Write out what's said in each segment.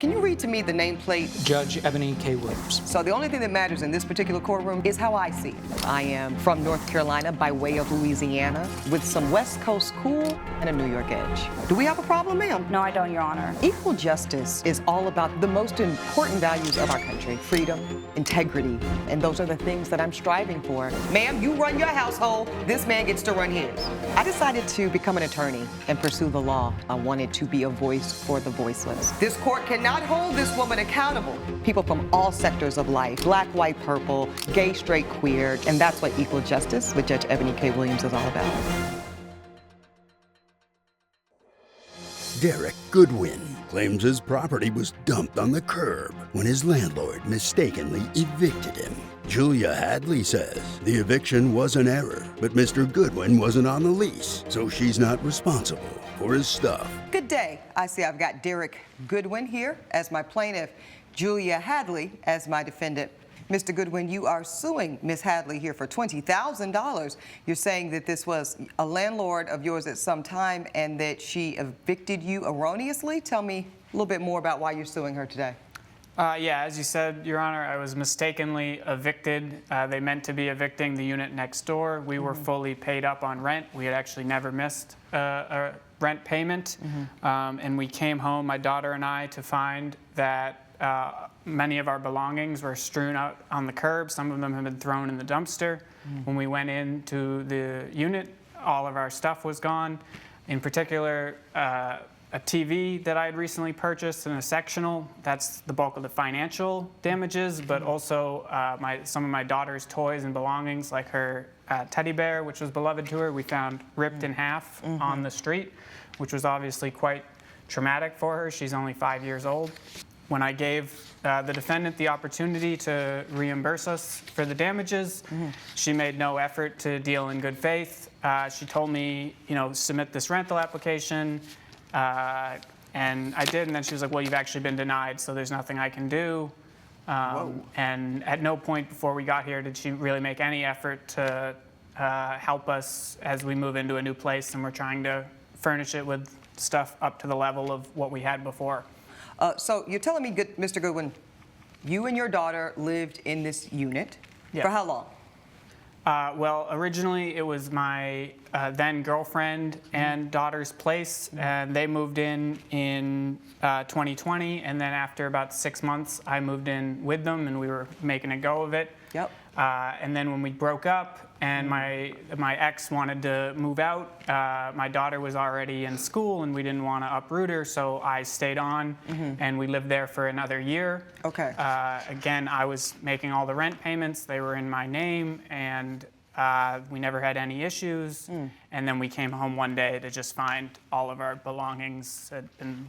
Can you read to me the nameplate? Judge Eboni K. Williams. So the only thing that matters in this particular courtroom is how I see it. I am from North Carolina by way of Louisiana with some West Coast cool and a New York edge. Do we have a problem, ma'am? No, I don't, Your Honor. Equal justice is all about the most important values of our country: freedom, integrity, and those are the things that I'm striving for. Ma'am, you run your household, this man gets to run his. I decided to become an attorney and pursue the law. I wanted to be a voice for the voiceless. This court cannot hold this woman accountable. People from all sectors of life, black, white, purple, gay, straight, queer, and that's what equal justice with Judge Eboni K. Williams is all about. Derek Goodwin claims his property was dumped on the curb when his landlord mistakenly evicted him. Julia Hadley says the eviction was an error, but Mr. Goodwin wasn't on the lease, so she's not responsible for his stuff. Good day. I see I've got Derek Goodwin here as my plaintiff, Julia Hadley as my defendant. Mr. Goodwin, you are suing Ms. Hadley here for $20,000. You're saying that this was a landlord of yours at some time and that she evicted you erroneously. Tell me a little bit more about why you're suing her today. Yeah, as you said, Your Honor, I was mistakenly evicted. They meant to be evicting the unit next door. We were fully paid up on rent. We had actually never missed a rent payment. And we came home, my daughter and I, to find that many of our belongings were strewn out on the curb. Some of them had been thrown in the dumpster. When we went into the unit, all of our stuff was gone. In particular, a TV that I had recently purchased and a sectional. That's the bulk of the financial damages, but also some of my daughter's toys and belongings, like her teddy bear, which was beloved to her, we found ripped in half on the street, which was obviously quite traumatic for her. She's only 5 years old. When I gave the defendant the opportunity to reimburse us for the damages, she made no effort to deal in good faith. She told me, submit this rental application, and I did, and then she was like, well, you've actually been denied, so there's nothing I can do. And at no point before we got here did she really make any effort to help us as we move into a new place, and we're trying to furnish it with stuff up to the level of what we had before. So you're telling me, Mr. Goodwin, you and your daughter lived in this unit for how long? Well, originally it was my then girlfriend and daughter's place, and they moved in 2020, and then after about 6 months, I moved in with them, and we were making a go of it. Yep. And then when we broke up, and my ex wanted to move out, my daughter was already in school, and we didn't want to uproot her, so I stayed on, and we lived there for another year. Okay. Again, I was making all the rent payments. They were in my name, and we never had any issues. And then we came home one day to just find all of our belongings had been,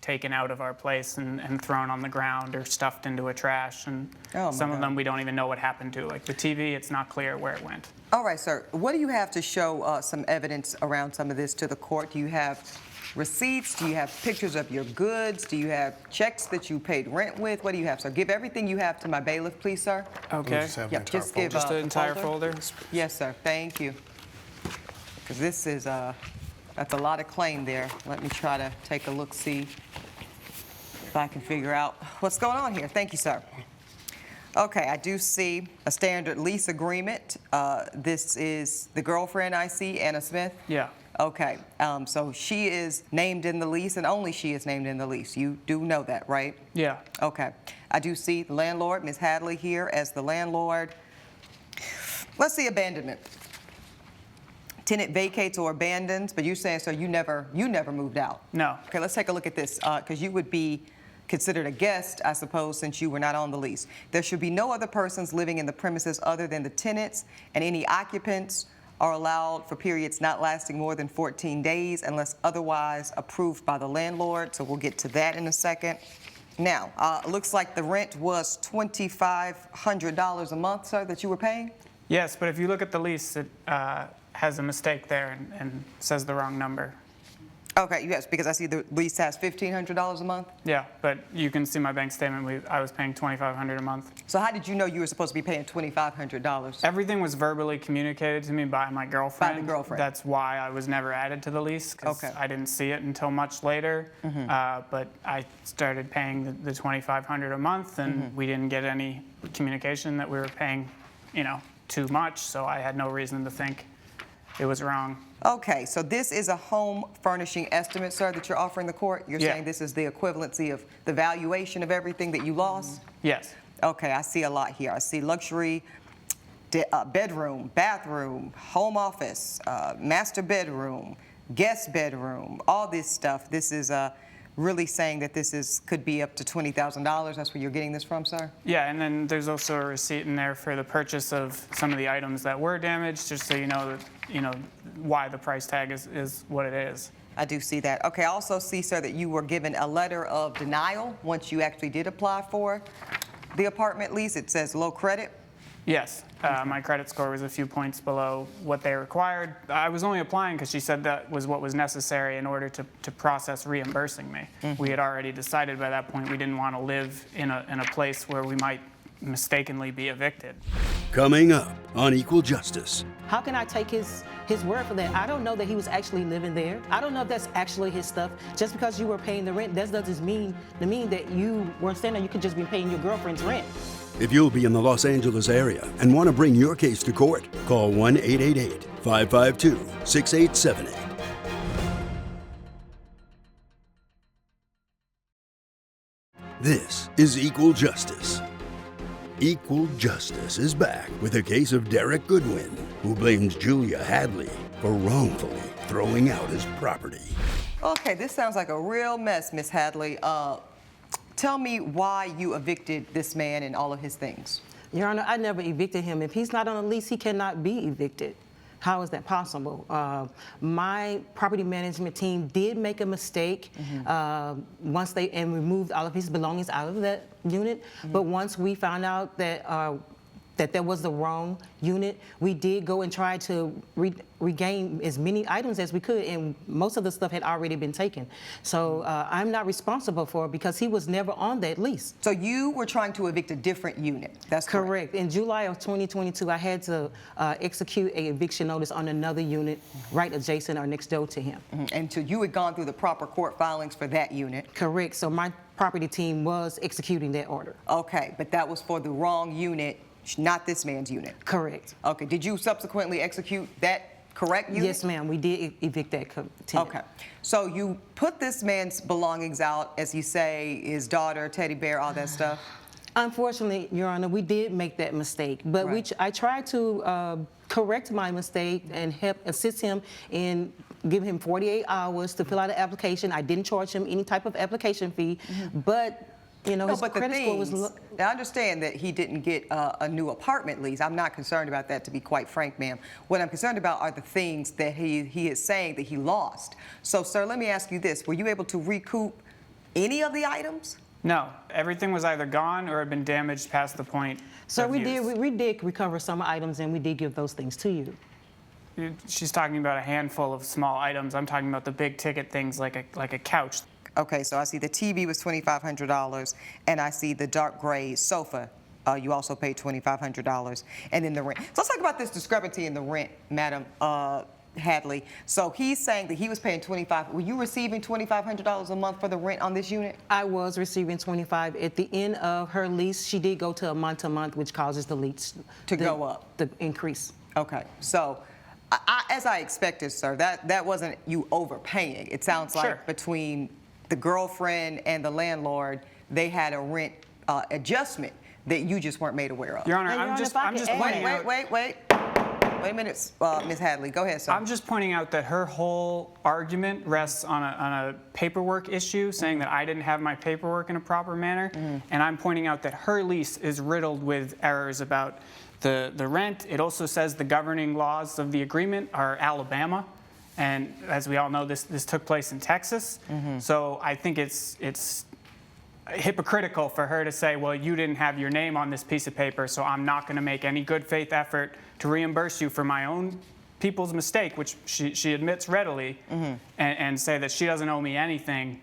taken out of our place and thrown on the ground or stuffed into a trash. And some of them we don't even know what happened to. Like the TV, it's not clear where it went. All right, sir. What do you have to show some evidence around some of this to the court? Do you have receipts? Do you have pictures of your goods? Do you have checks that you paid rent with? What do you have, sir? Give everything you have to my bailiff, please, sir. Okay. Just give the entire folder? Yes, sir. Thank you. Because this is that's a lot of claim there. Let me try to take a look, see if I can figure out what's going on here. Thank you, sir. Okay, I do see a standard lease agreement. This is the girlfriend I see, Anna Smith? Yeah. Okay, so she is named in the lease, and only she is named in the lease. You do know that, right? Yeah. Okay. I do see the landlord, Ms. Hadley, here as the landlord. Let's see abandonment. Tenant vacates or abandons, but you're saying, so you never moved out? No. Okay, let's take a look at this, because you would be considered a guest, I suppose, since you were not on the lease. There should be no other persons living in the premises other than the tenants, and any occupants are allowed for periods not lasting more than 14 days unless otherwise approved by the landlord. So we'll get to that in a second. Now, it looks like the rent was $2,500 a month, sir, that you were paying? Yes, but if you look at the lease, it has a mistake there and says the wrong number. Okay, yes, because I see the lease has $1,500 a month. Yeah, but you can see my bank statement. I was paying $2,500 a month. So how did you know you were supposed to be paying $2,500? Everything was verbally communicated to me by my girlfriend. By the girlfriend. That's why I was never added to the lease, because Okay. I didn't see it until much later. But I started paying the $2,500 a month, and we didn't get any communication that we were paying, too much. So I had no reason to think it was wrong. Okay, so this is a home furnishing estimate, sir, that you're offering the court? You're Yeah. saying this is the equivalency of the valuation of everything that you lost? Yes. Okay, I see a lot here. I see luxury bedroom, bathroom, home office, master bedroom, guest bedroom, all this stuff. This is really saying that could be up to $20,000. That's where you're getting this from, sir? Yeah, and then there's also a receipt in there for the purchase of some of the items that were damaged, just so you know that, why the price tag is what it is. I do see that. Okay, I also see, sir, that you were given a letter of denial once you actually did apply for the apartment lease. It says low credit. Yes, my credit score was a few points below what they required. I was only applying because she said that was what was necessary in order to process reimbursing me. We had already decided by that point we didn't want to live in a place where we might mistakenly be evicted. Coming up on Equal Justice. How can I take his word for that? I don't know that he was actually living there. I don't know if that's actually his stuff. Just because you were paying the rent, that doesn't mean that you weren't staying there. You could just be paying your girlfriend's rent. If you'll be in the Los Angeles area and want to bring your case to court, call 1-888-552-6878. This is Equal Justice. Equal Justice is back with a case of Derek Goodwin, who blames Julia Hadley for wrongfully throwing out his property. Okay, this sounds like a real mess, Miss Hadley. Tell me why you evicted this man and all of his things. Your Honor, I never evicted him. If he's not on a lease, he cannot be evicted. How is that possible? My property management team did make a mistake once they removed all of his belongings out of that unit. But once we found out that that was the wrong unit, we did go and try to regain as many items as we could, and most of the stuff had already been taken. So I'm not responsible for it because he was never on that lease. So you were trying to evict a different unit. That's correct. In July of 2022, I had to execute a eviction notice on another unit right adjacent or next door to him. And so you had gone through the proper court filings for that unit. Correct. So my property team was executing that order. Okay, but that was for the wrong unit, not this man's unit. Correct. Okay, did you subsequently execute that correct unit? Yes, ma'am, we did evict that tenant. Okay, so you put this man's belongings out, as you say, his daughter, teddy bear, all that stuff? Unfortunately, Your Honor, we did make that mistake, but Right. I tried to correct my mistake and help assist him in give him 48 hours to fill out an application. I didn't charge him any type of application fee, but his credit score was low. I understand that he didn't get a new apartment lease. I'm not concerned about that, to be quite frank, ma'am. What I'm concerned about are the things that he is saying that he lost. So, sir, let me ask you this. Were you able to recoup any of the items? No, everything was either gone or had been damaged past the point Sir, of we use. did recover some items, and we did give those things to you. She's talking about a handful of small items. I'm talking about the big ticket things like a couch. Okay, so I see the TV was $2,500, and I see the dark gray sofa. You also paid $2,500, and then the rent. So let's talk about this discrepancy in the rent, Madam Hadley. So he's saying that he was paying $2,500. Were you receiving $2,500 a month for the rent on this unit? I was receiving $25. At the end of her lease, she did go to a month-to-month, which causes the lease to go up. The increase. Okay, so as I expected, sir, that wasn't you overpaying. It sounds like Sure. between the girlfriend and the landlord, they had a rent adjustment that you just weren't made aware of. Your Honor, Now, Your I'm Honor, just if I could add- pointing out. Wait a minute, Ms. Hadley. Go ahead, sir. I'm just pointing out that her whole argument rests on a paperwork issue, saying that I didn't have my paperwork in a proper manner, and I'm pointing out that her lease is riddled with errors about the rent. It also says the governing laws of the agreement are Alabama, and as we all know, this took place in Texas. So I think it's hypocritical for her to say, well, you didn't have your name on this piece of paper, so I'm not going to make any good faith effort to reimburse you for my own people's mistake, which she admits readily, and say that she doesn't owe me anything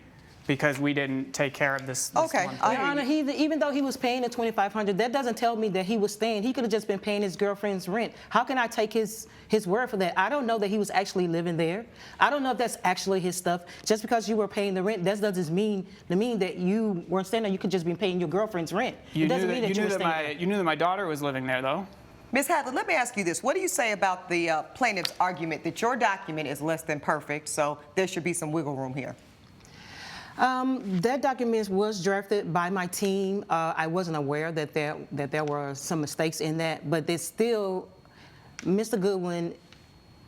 because we didn't take care of this Okay, one I thing. Your Honor, even though he was paying the $2,500, that doesn't tell me that he was staying. He could have just been paying his girlfriend's rent. How can I take his word for that? I don't know that he was actually living there. I don't know if that's actually his stuff. Just because you were paying the rent, that doesn't mean that you weren't staying there. You could just be paying your girlfriend's rent. It doesn't mean that you were staying there. You knew that my daughter was living there, though. Ms. Hadley, let me ask you this. What do you say about the plaintiff's argument that your document is less than perfect, so there should be some wiggle room here? That document was drafted by my team. I wasn't aware that there were some mistakes in that, but there's still, Mr. Goodwin,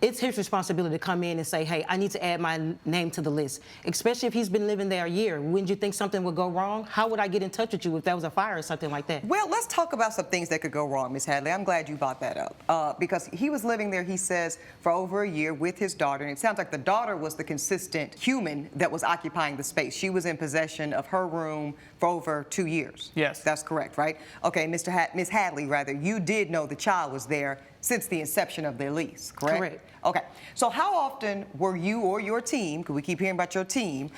it's his responsibility to come in and say, hey, I need to add my name to the list, especially if he's been living there a year. Wouldn't you think something would go wrong? How would I get in touch with you if there was a fire or something like that? Well, let's talk about some things that could go wrong, Ms. Hadley. I'm glad you brought that up because he was living there, he says, for over a year with his daughter, and it sounds like the daughter was the consistent human that was occupying the space. She was in possession of her room for over 2 years. Yes. That's correct, right? Okay, Ms. Hadley, you did know the child was there since the inception of their lease, correct? Correct. Okay, so how often were you or your team, because we keep hearing about your team,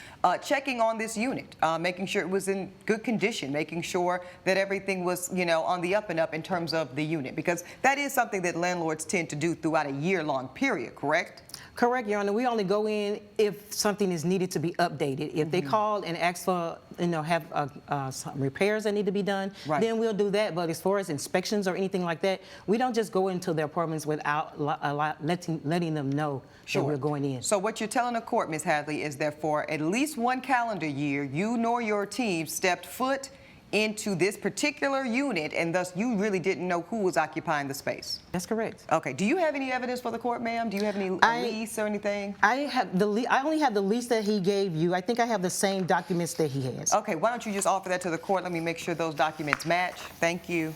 checking on this unit, making sure it was in good condition, making sure that everything was, on the up and up in terms of the unit? Because that is something that landlords tend to do throughout a year-long period, correct? Correct, Your Honor. We only go in if something is needed to be updated. If they called and asked for, have some repairs that need to be done, Right. then we'll do that. But as far as inspections or anything like that, we don't just go into their apartments without letting them know that we're going in. So what you're telling the court, Ms. Hadley, is that for at least one calendar year, you nor your team stepped foot into this particular unit, and thus you really didn't know who was occupying the space. That's correct. Okay. Do you have any evidence for the court, ma'am? Do you have any lease or anything? I only have the lease that he gave you. I think I have the same documents that he has. Okay. Why don't you just offer that to the court? Let me make sure those documents match. Thank you.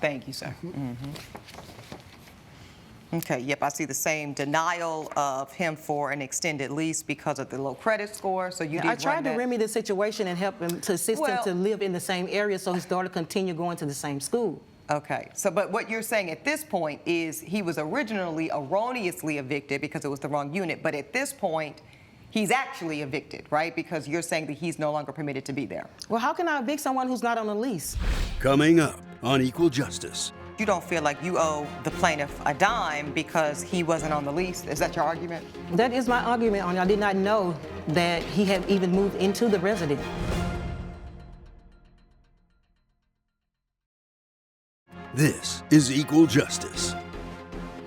Thank you, sir. Okay, yep, I see the same denial of him for an extended lease because of the low credit score, so you did I tried run to that. remedy the situation and help him to assist him to live in the same area so his daughter continue going to the same school. Okay, so but what you're saying at this point is he was originally erroneously evicted because it was the wrong unit, but at this point, he's actually evicted, right? Because you're saying that he's no longer permitted to be there. Well, how can I evict someone who's not on a lease? Coming up on Equal Justice. You don't feel like you owe the plaintiff a dime because he wasn't on the lease. Is that your argument? That is my argument on it. I did not know that he had even moved into the residence. This is Equal Justice.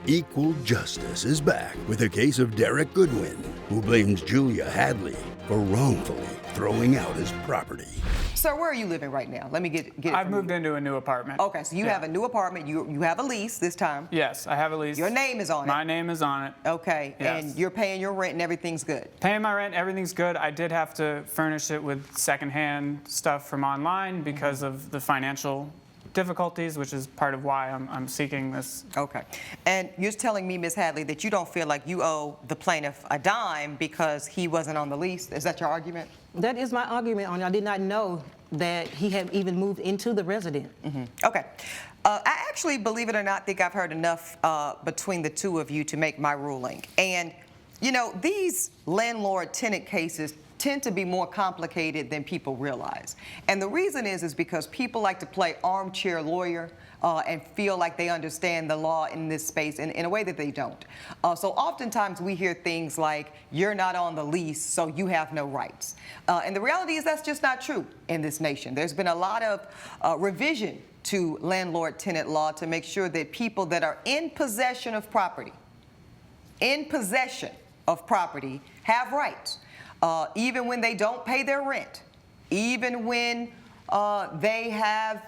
Equal Justice is back with a case of Derek Goodwin, who blames Julia Hadley for wrongfully throwing out his property. Sir, where are you living right now? Let me get it. I've from moved you. into a new apartment. Okay, so you have a new apartment. You have a lease this time. Yes, I have a lease. Your name is on it. My name is on it. Okay, Yes. and you're paying your rent and everything's good. Paying my rent, everything's good. I did have to furnish it with secondhand stuff from online because of the financial difficulties, which is part of why I'm seeking this. Okay, and you're telling me, Ms. Hadley, that you don't feel like you owe the plaintiff a dime because he wasn't on the lease. Is that your argument? That is my argument on it. I did not know that he had even moved into the residence. Okay. I actually, believe it or not, think I've heard enough between the two of you to make my ruling. And, these landlord-tenant cases tend to be more complicated than people realize. And the reason is because people like to play armchair lawyer and feel like they understand the law in this space in a way that they don't. So oftentimes we hear things like, you're not on the lease, so you have no rights. And the reality is that's just not true in this nation. There's been a lot of revision to landlord-tenant law to make sure that people that are in possession of property have rights. Even when they don't pay their rent, even when they have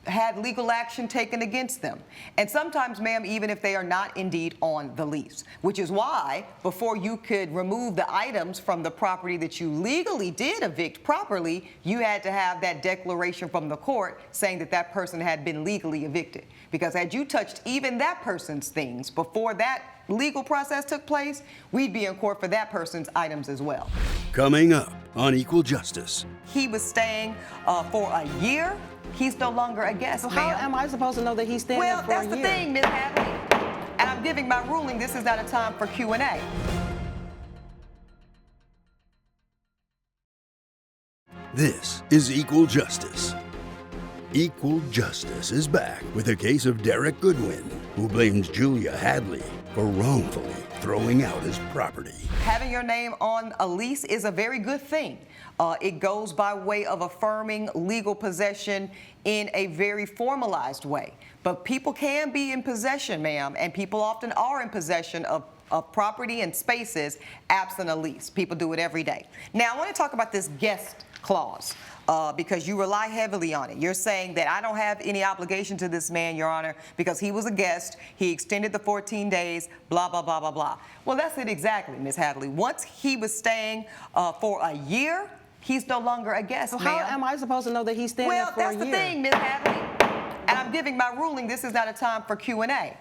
had legal action taken against them. And sometimes, ma'am, even if they are not indeed on the lease, which is why before you could remove the items from the property that you legally did evict properly, you had to have that declaration from the court saying that that person had been legally evicted. Because had you touched even that person's things before that legal process took place, we'd be in court for that person's items as well. Coming up on Equal Justice. He was staying for a year. He's no longer a guest, So how ma'am. am I supposed to know that he's staying Well, there for a that's year? the thing, Ms. Hadley. And I'm giving my ruling. This is not a time for Q&A. This is Equal Justice. Equal Justice is back with a case of Derek Goodwin, who blames Julia Hadley for wrongfully throwing out his property. Having your name on a lease is a very good thing. It goes by way of affirming legal possession in a very formalized way. But people can be in possession, ma'am, and people often are in possession of property and spaces absent a lease. People do it every day. Now, I want to talk about this guest clause. Because you rely heavily on it. You're saying that I don't have any obligation to this man, Your Honor, because he was a guest, he extended the 14 days, blah, blah, blah, blah, blah. Well, that's it exactly, Ms. Hadley. Once he was staying for a year, he's no longer a guest, So ma'am. how am I supposed to know that he's staying Well, there for a that's year? the thing, Ms. Hadley. And I'm giving my ruling. This is not a time for Q&A.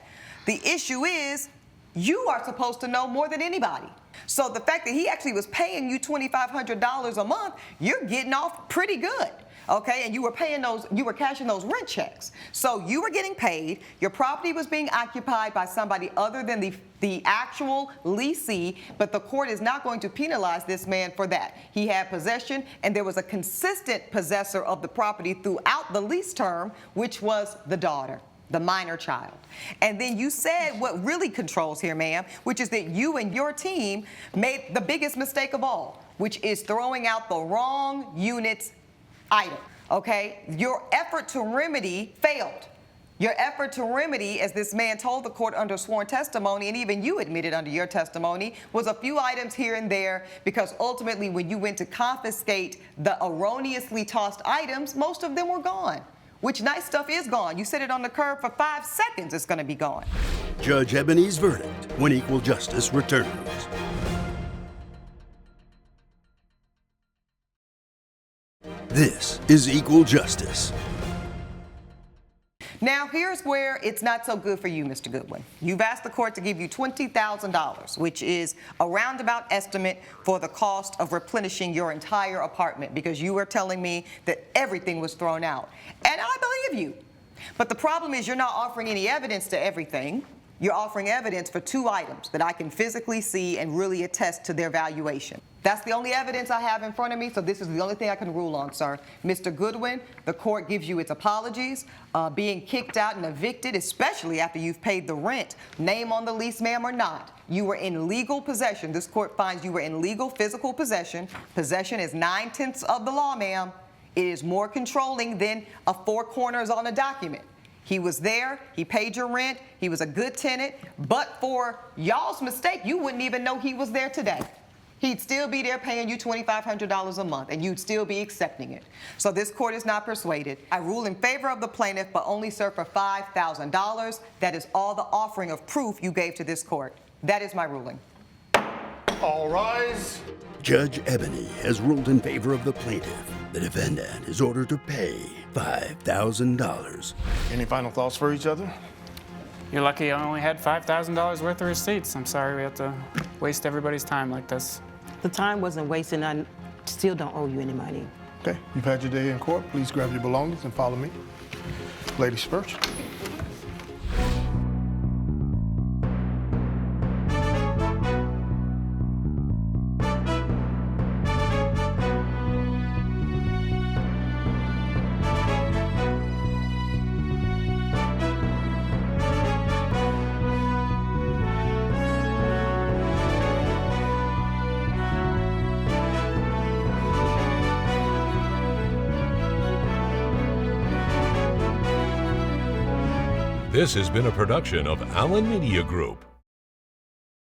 The issue is you are supposed to know more than anybody. So the fact that he actually was paying you $2,500 a month, you're getting off pretty good. Okay, and you were cashing those rent checks. So you were getting paid, your property was being occupied by somebody other than the actual leasee, but the court is not going to penalize this man for that. He had possession, and there was a consistent possessor of the property throughout the lease term, which was the daughter, the minor child. And then you said what really controls here, ma'am, which is that you and your team made the biggest mistake of all, which is throwing out the wrong unit's item, okay? Your effort to remedy failed. Your effort to remedy, as this man told the court under sworn testimony, and even you admitted under your testimony, was a few items here and there, because ultimately when you went to confiscate the erroneously tossed items, most of them were gone. Which nice stuff is gone. You sit it on the curb for 5 seconds, it's gonna be gone. Judge Eboni's verdict when Equal Justice returns. This is Equal Justice. Now, here's where it's not so good for you, Mr. Goodwin. You've asked the court to give you $20,000, which is a roundabout estimate for the cost of replenishing your entire apartment, because you were telling me that everything was thrown out. And I believe you. But the problem is you're not offering any evidence to everything. You're offering evidence for 2 items that I can physically see and really attest to their valuation. That's the only evidence I have in front of me, so this is the only thing I can rule on, sir. Mr. Goodwin, the court gives you its apologies. Being kicked out and evicted, especially after you've paid the rent, name on the lease, ma'am, or not, you were in legal possession. This court finds you were in legal physical possession. Possession is 9/10 of the law, ma'am. It is more controlling than 4 corners on a document. He was there, he paid your rent, he was a good tenant, but for y'all's mistake, you wouldn't even know he was there today. He'd still be there paying you $2,500 a month, and you'd still be accepting it. So this court is not persuaded. I rule in favor of the plaintiff, but only serve for $5,000. That is all the offering of proof you gave to this court. That is my ruling. All rise. Judge Eboni has ruled in favor of the plaintiff. The defendant is ordered to pay $5,000. Any final thoughts for each other? You're lucky I only had $5,000 worth of receipts. I'm sorry we have to waste everybody's time like this. The time wasn't wasted, and I still don't owe you any money. Okay, you've had your day in court. Please grab your belongings and follow me. Ladies first. This has been a production of Allen Media Group.